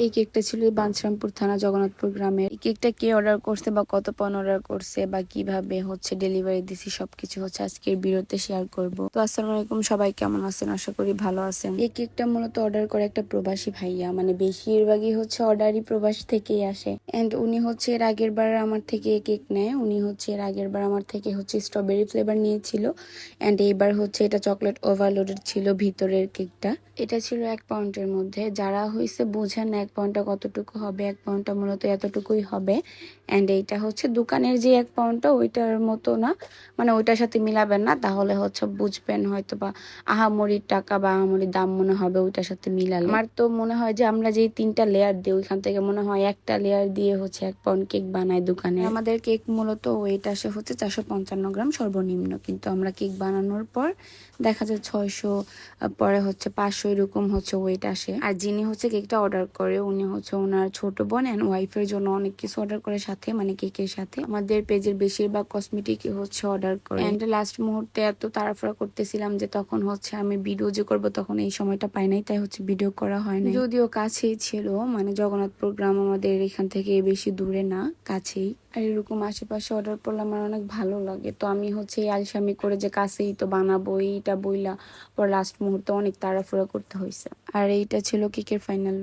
এই কেকটা ছিল বাঞ্ছারামপুর থানা জগন্নাথপুর গ্রামের। এই কেকটা কে অর্ডার করছে বা কত পণ অর্ডার করছে বা কিভাবে হচ্ছে ডেলিভারি দিছি সবকিছু হচ্ছে আজকের ভিডিওতে শেয়ার করব। তো আসসালামু আলাইকুম, সবাই কেমন আছেন? আশা করি ভালো আছেন। এই কেকটা মূলত অর্ডার করে একটা প্রবাসী ভাইয়া, মানে বেশিরভাগই হচ্ছে অর্ডারই প্রবাস থেকেই আসে। এন্ড উনি হচ্ছে এর আগের বার আমার থেকে কেক নেয়। উনি হচ্ছে এর আগের বার আমার থেকে হচ্ছে স্ট্রবেরি ফ্লেভার নিয়েছিল এন্ড এইবার হচ্ছে এটা চকলেট ওভারলোডেড ছিল ভিতরের কেকটা। এটা ছিল 1 পাউন্ডের মধ্যে। যারা হয়েছে বোঝেন 1 পাউন্ডটা কতটুকু হবে, 1 পাউন্ডটা মূলত এতটুকুই হবে। অ্যান্ড এইটা হচ্ছে দোকানের যে 1 পাউন্ডটা ওইটার মতো না, মানে ওইটার সাথে মিলাবেন না, তাহলে হচ্ছে বুঝবেন হয়তো বা আহামরির টাকা বা আহামরির দাম মনে হবে ওইটার সাথে মিলালে। আমার তো মনে হয় যে আমরা যেই 3টা লেয়ার দিই ওইখান থেকে মনে হয় একটা লেয়ার দিয়ে হচ্ছে 1 পাউন্ড কেক বানায় দোকানে। আমাদের কেক মূলত ওয়েট আসে হচ্ছে 455 গ্রাম সর্বনিম্ন, কিন্তু আমরা কেক বানানোর পর দেখা যায় 600, পরে হচ্ছে 500 এরকম হচ্ছে ওয়েট আসে। আর যিনি হচ্ছে কেকটা অর্ডার করে উনি হচ্ছে ওনার ছোট বোন এন্ড ওয়াইফের জন্য অনেক কিছু অর্ডার করে সাথে, মানে কেকের সাথে। আমাদের পেজের বেশিরভাগ কসমেটিক হচ্ছে অর্ডার করে। এন্ড লাস্ট মুহূর্তে এত তাড়াহুড়া করতেছিলাম যে তখন হচ্ছে আমি ভিডিও যে করবো তখন এই সময়টা পাই নাই, তাই হচ্ছে ভিডিও করা হয় না। যদিও কাছেই ছিল, মানে জগন্নাথপুর গ্রাম আমাদের এখান থেকে বেশি দূরে না, কাছেই। আর এরকম আশেপাশে অর্ডার করলে আমার অনেক ভালো লাগে। তো আমি হচ্ছে এই আলসামি করে যে কাছেই তো বানাবো এইটা বইলা পর লাস্ট মুহূর্তে অনেক তাড়াহুড়া করতে হয়েছে। আর এইটা ছিল কেকের ফাইনাল।